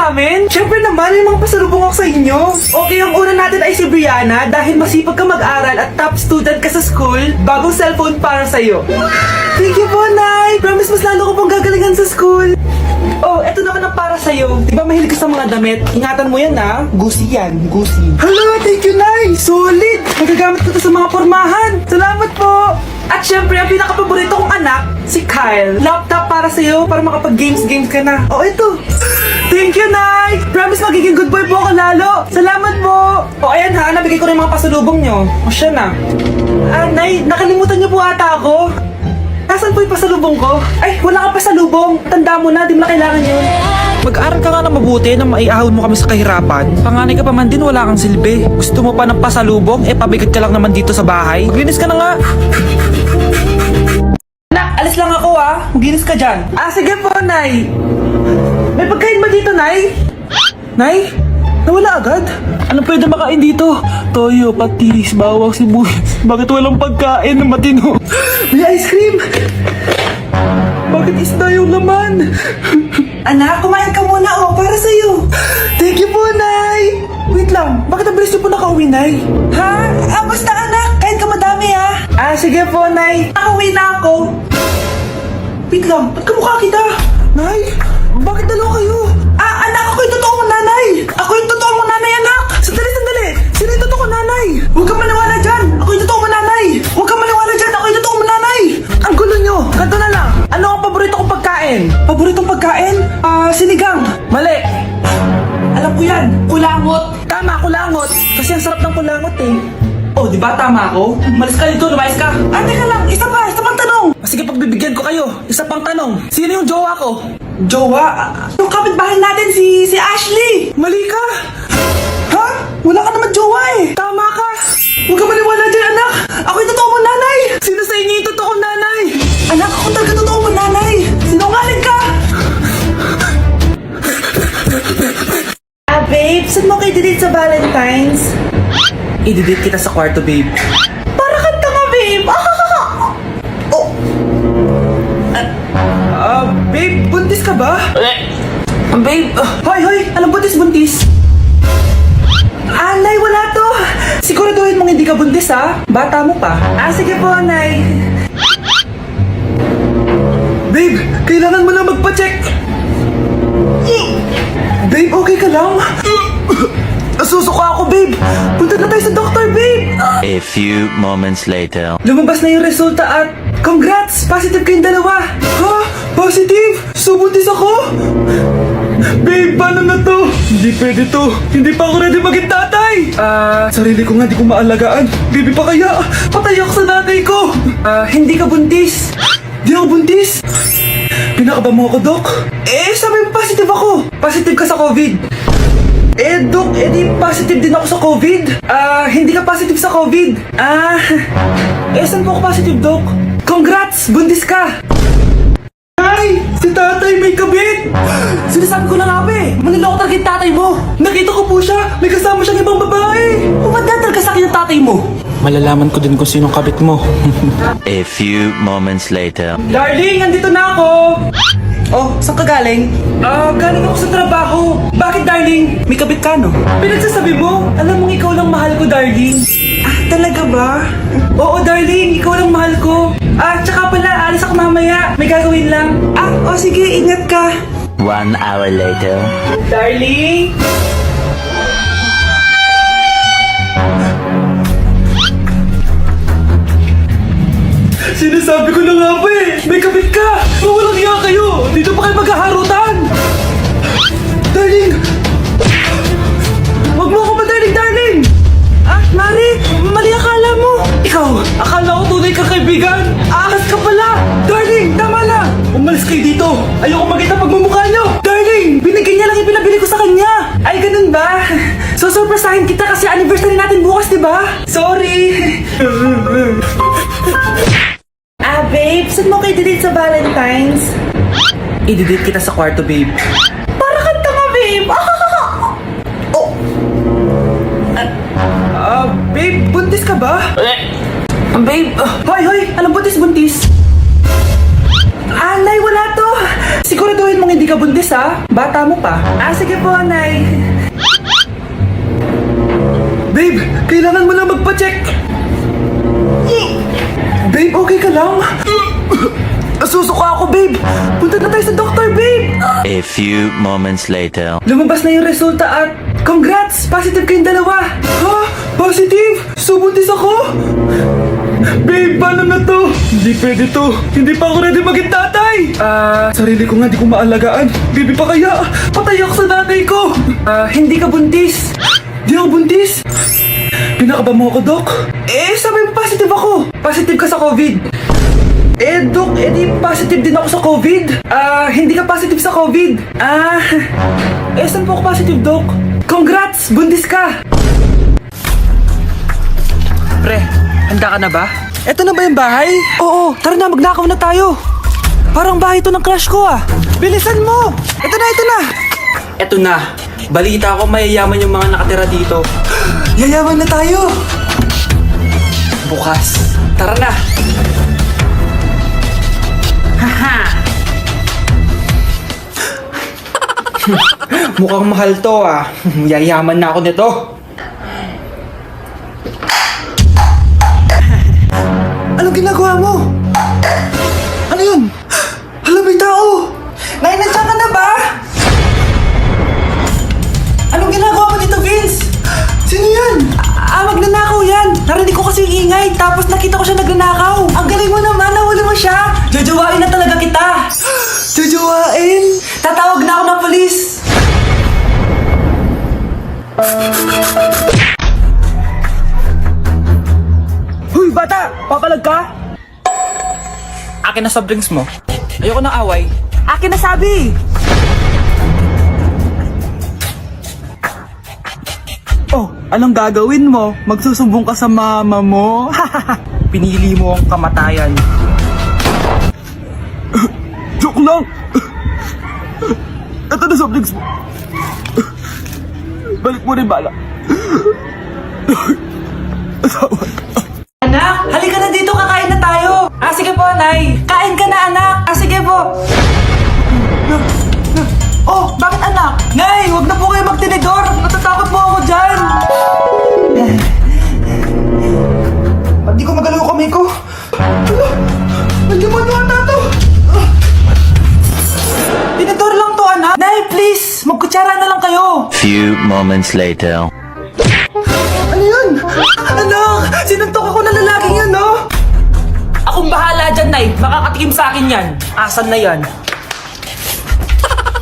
namin? Siyempre naman, may mga pasalubong ako sa inyo. Okay, ang una natin ay si Brianna dahil masipag ka mag-aral at top student ka sa school. Bagong cellphone para sa'yo. Thank you po, Nay! Promise mas lalo ko pong gagalingan sa school. Oh, eto naman ang para sa'yo. Di ba mahilig ka sa mga damit? Ingatan mo yan, ha? Gucci yan, Gucci. Hala, thank you, Nay! Solid! Magagamit ko to sa mga pormahan. Salamat po! At syempre, ang pinaka-paborito kong anak, si Kyle. Laptop para sa'yo, para makapag-games ka na. Oh, ito! Thank you, Nay! Promise magiging good boy po ako lalo. Salamat po! O, ayan ha, nabigay ko na yung mga pasalubong nyo. O, siya na. Nay, nakalimutan niyo po ata ako. Nasaan po yung pasalubong ko? Ay, wala kang pasalubong. Tanda mo na, di mo na kailangan yun. Mag-aral ka nga na mabuti na maiahon mo kami sa kahirapan. Panganay ka pa man din, wala kang silbi. Gusto mo pa ng pasalubong? Eh, pabigat ka lang naman dito sa bahay. Maglinis ka na nga. Anak, alis lang ako Maglinis ka dyan. Sige po, Nay. May pagkain ba dito, Nay? Nay? Nawala agad? Anong pwede makain dito? Toyo, patis, bawang, sibuyas. Bakit walang pagkain na matino? May ice cream! Bakit isda yung laman? Anak, kumain ka muna para sa'yo. Thank you po, Nay! Wait lang, bakit ang bilis niyo po nakauwi, Nay? Ha? Basta anak, kain ka madami sige po, Nay. Nakauwi na ako. Wait lang, ba't kamukha kita? Nay, bakit dalawa kayo? Anak, ako yung totoo mong nanay! Ako yung totoo mong nanay, anak! Sandali! Sino yung totoo mong nanay? Huwag kang maniwala dyan! Ako yung totoo mong nanay! Huwag kang maniwala dyan! Ako yung totoo mong nanay! Ang gulo nyo! Ganto na lang! Ano ang paborito kong pagkain? Paboritong pagkain? Sinigang! Mali! Alam ko yan! Kulangot! Tama, kulangot! Kasi ang sarap ng kulangot Oh, di ba tama ako? Malis ka dito, lumayas ka! Teka lang! Isa pang tanong! Sige, pagbibigyan ko kayo. Isa pang tanong. Sino yung jowa ko? Jowa? Yung kapitbahay natin, si Ashley! Mali ka! Ha? Wala ka naman jowa Tama ka! Huwag ka maniwala dyan, anak! Ako yung totoo mong nanay! Sino sa inyo yung totoo nanay? Anak, ako talaga totoo mong nanay! Sinungaling ka! Babe, saan mo kayo delete sa Valentine's? I-delete kita sa kwarto, babe. Para kang tanga, babe! Babe, buntis ka ba? Babe, hoy, anong buntis? Nay, wala to. Siguraduhin mong hindi ka buntis, Bata mo pa. Sige po, Nay. Babe, kailangan mo lang magpa-check. Babe, okay ka lang? Susuka ako, babe. Punta na tayo sa doktor, babe. A few moments later. Lumabas na yung resulta at congrats! Positive kayong dalawa. Ha? Positive? So, buntis ako? Babe, paano na to? Hindi pwede to. Hindi pa ako ready maging tatay. Sarili ko nga di ko maalagaan. Baby pa kaya? Patay ako sa nanay ko. Hindi ka buntis. Di ako buntis. Pinakaba mo ako, Dok? Sabi mo positive ako. Positive ka sa COVID. Dok, di positive din ako sa COVID. Hindi ka positive sa COVID. Saan po ako positive, Dok? Congrats! Buntis ka! Ay! Si tatay may kabit! Sinasabi ko na nga maniloko talaga yung tatay mo! Nakita ko po siya! May kasama siyang ibang babae! Ba't talaga sa akin yung tatay mo? Malalaman ko din kung sinong kabit mo. A few moments later. Darling, andito na ako! Oh, saan ka galing? Galing ako sa trabaho. Bakit, darling? May kabit ka, no? Pinagsasabi mo? Alam mong ikaw lang mahal ko, darling. Talaga ba? Oo, darling. Ikaw lang mahal ko. Tsaka pala, alis ako mamaya. May gagawin lang. Sige. Ingat ka. 1 hour later. Darling? Sinasabi ko na nga may kabit ka! Walang iya kayo! Dito pa kayo maghaharutan! Darling! Huwag mo ako darling! Mari! Mali akala mo! Ikaw! Akala ko tunay kang kaibigan! Ahas ka pala! Darling! Tama na! Umalis kayo dito! Ayoko makita pagmumukha nyo! Darling! Binigyan niya lang yung pinabili ko sa kanya! Ay, ganun ba? So, surpresahin kita kasi anniversary natin bukas, diba? Sorry! Babe, saan mo kayo delete sa Valentine's? I-delete kita sa kwarto, babe. Para kang tanga, babe! Babe, buntis ka ba? Babe, hoy, anong buntis? Nay, wala to. Siguraduhin mong hindi ka buntis ha? Bata mo pa. Sige po, Nay. Babe, kailangan mo lang magpa-check. Babe, okay ka lang? Susuka ako, babe. Punta na tayo sa doktor, babe. A few moments later. Lumabas na yung resulta at congrats! Positive kayong dalawa. Ha? Positive? So buntis ako? Babe, paano na to? Hindi pwede to. Hindi pa ako ready maging tatay. Sarili ko nga di ko maalagaan. Baby pa kaya? Patay ako sa nanay ko. Hindi ka buntis. Di ako buntis. Pinakaba mo ako, Dok? Sabi mo positive ako. Positive ka sa COVID. Dok, di positive din ako sa COVID. Hindi ka positive sa COVID. Saan po ako positive, Dok? Congrats! Buntis ka! Pre, handa ka na ba? Eto na ba yung bahay? Oo, tara na, magnakaw na tayo. Parang bahay to ng crush ko Bilisan mo! Ito na, ito na! Eto na, balita ko mayayaman yung mga nakatira dito. Yayaman na tayo! Bukas, tara na! Haha! Mukhang mahal to Yayaman na ako nito. Anong ginagawa mo? Ano yun? Hala, may tao! Nay, nandiyan ka na ba? Anong ginagawa mo dito, Vince? Sino yan? Magnanakaw yan. Narinig ko kasi yung ingay, tapos nakita ko siya nagnanakaw. Ang galing mo naman, nahuli mo siya. Jojowain na talaga kita. Jojowain? Tatawag na ako ng polis. Huy, bata! Papalag ka? Akin na soft drinks mo. Ayoko ng away. Akin na sabi! Oh, anong gagawin mo? Magsusumbong ka sa mama mo? Pinili mo ang kamatayan. Joke lang! Ito na soft drinks mo. Balik mo rin bala. Asawa. Anak, halika na dito, kakain na tayo. Sige po, Nay. Kain ka na, anak. Sige po. Oh, bakit anak? Nay, huwag na po kayo magtinidor. Natatakot po ako dyan. Hindi ko magalaw kamay ko. Nandiyan mo ata to. Tinidor lang to, anak. Nay, please, magkutsara na lang kayo. Few moments later. Ano yun? Anak, sinuntok ako ng lalaking yun, no? Akong bahala dyan, Nay. Makakatikim sa akin yan. Asan na yan?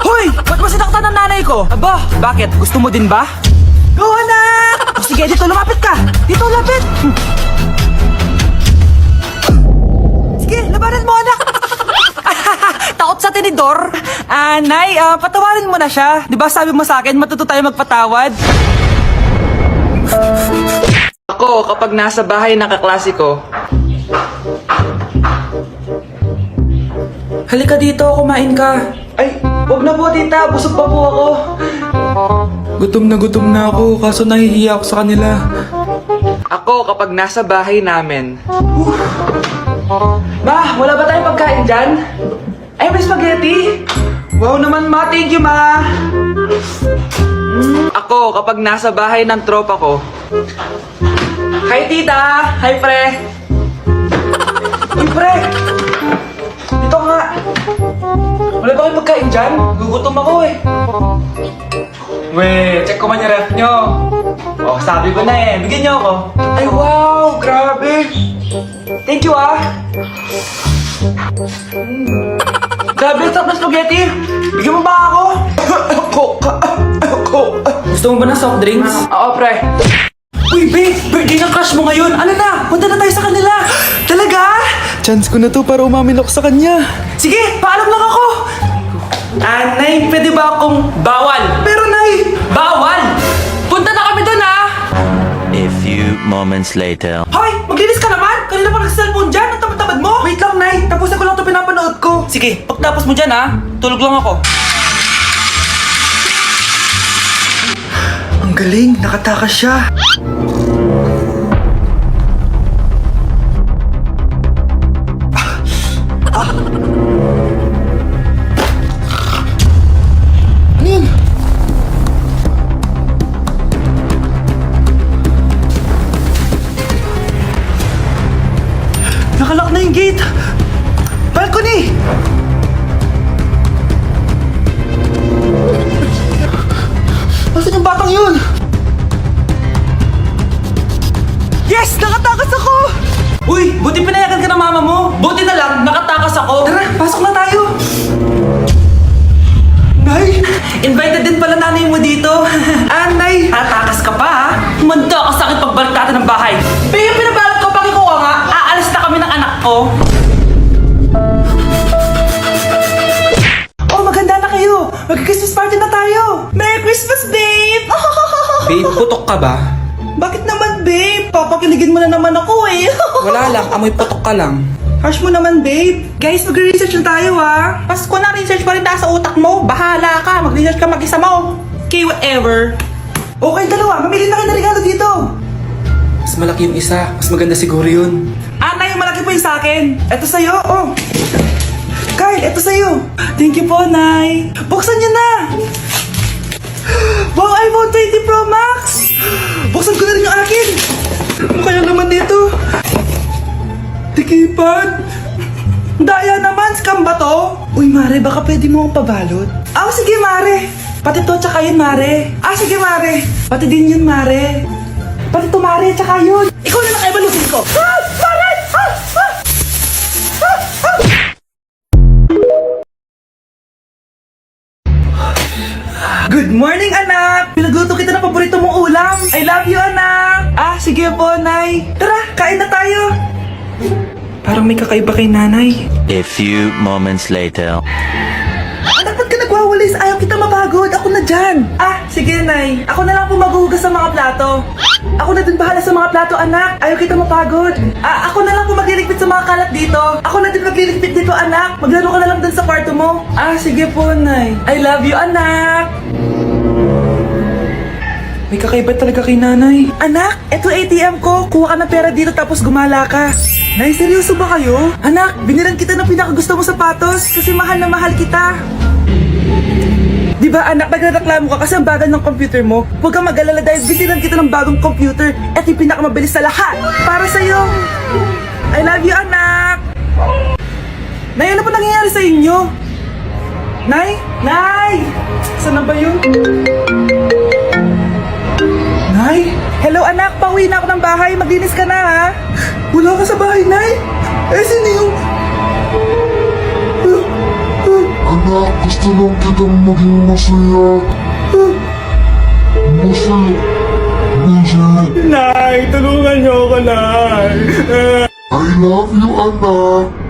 Hoy! Ba't mo sinaktan ng nanay ko? Aba, bakit? Gusto mo din ba? Go, anak! Sige, dito lumapit ka! Dito lapit! Sige, labanan mo, anak! Takot sa tinidor? Nay, patawarin mo na siya. Di ba sabi mo sa akin, matuto tayo magpatawad? Ako, kapag nasa bahay nakaklase ko. Halika dito, kumain ka. Ay, wag na po, tita. Busog pa po ako. Gutom na ako, kaso nahihiya ako sa kanila. Ako, kapag nasa bahay namin. Ma, wala ba tayong pagkain dyan? Ay, may spaghetti. Wow naman, ma. Thank you, ma. Ako, kapag nasa bahay ng tropa ko. Hi, tita. Hi, pre. Uy, pre. Dito nga. Wala ba kayong pagkain dyan? Gugutom ako Weh, check ko man yung ref nyo. Oh, sabi ko na bigyan nyo ako. Ay, wow! Grabe! Thank you, Grabe, sarap na spaghetti! Bigyan mo ba ako? Gusto mo ba ng soft drinks? Oo, pre. Uy, babe! Birthday ng crush mo ngayon! Ano na? Punta na tayo sa kanila! Talaga? Chance ko na to para umamin ako sa kanya. Sige, paalam lang ako! Nay, pwede ba akong bawal? Pero, Nay! Bawal! Punta na kami doon, A few moments later. Hoy! Maglinis ka naman! Kanina pa nag-cellphone dyan! Ang tamad-tamad mo! Wait lang, Nay! Tapusin ko lang ito pinapanood ko! Sige, pagtapos mo dyan, tulog lang ako. Ang galing! Nakatakas siya! Putok ka ba? Bakit naman, babe? Papakiligin mo na naman ako eh. Wala lang, amoy putok ka lang. Harsh mo naman, babe. Guys, magre-research na tayo ah. Pasko na, research pa rin nasa utak mo. Bahala ka, mag-research ka mag-isa mo. Okay, whatever. Okay, dalawa. Mamili na kayo ng regalo dito. Mas malaki yung isa, mas maganda siguro yun. Nay, malaki po yung sa akin. Ito sa'yo, oh. Kyle, ito sa'yo. Thank you po, Nay. Buksan niyo na. Wow, iPhone 20 Pro Max. Buksan ko na rin yung akin. Ano kaya naman dito? Tikipad. Daya naman, scam ba to? Uy, Mare, baka pwede mo akong pabalot. Sige, Mare. Pati to, tsaka yun, Mare. Sige, Mare. Pati din yun, Mare. Pati to, Mare, tsaka yun. Ikaw na lang ay balutin ko. Mare! Good morning, anak! Pinagluto kita ng paborito mong ulam. I love you, anak! Sige po, Nay. Tara, kain na tayo. Parang may kakaiba kay nanay. A few moments later. Anak, ba't ka nagwawalis? Ayaw kita mapagod. Ako na dyan. Sige, Nay. Ako na lang po maghuhugas sa mga plato. Ako na din bahala sa mga plato, anak. Ayaw kita mapagod. Ako na lang po magliligpit sa mga kalat dito. Ako na din magliligpit dito, anak. Maglaro ka na lang dun sa kwarto mo. Sige po, Nay. I love you, anak. May kakaiba talaga kay nanay. Anak, eto ATM ko. Kuha ka ng pera dito tapos gumala ka. Nay, seryoso ba kayo? Anak, binilan kita ng pinakagusto mo sapatos kasi mahal na mahal kita. Di ba anak, nagreklamo ka kasi ang bagal ng computer mo? Huwag kang mag-alala dahil binilan kita ng bagong computer at yung pinakamabilis sa lahat. Para sa'yo. I love you, anak. Nay, ano pa nangyayari sa inyo? Nay? Nay! Saan na ba yun? Nay? Hello anak, pauwi na ako ng bahay. Maglinis ka na ha. Wala ka sa bahay, Nay? Sino yung... Anak, gusto lang kitang maging masaya. Masaya. Nay, tulungan niyo ako, Nay. I love you, anak.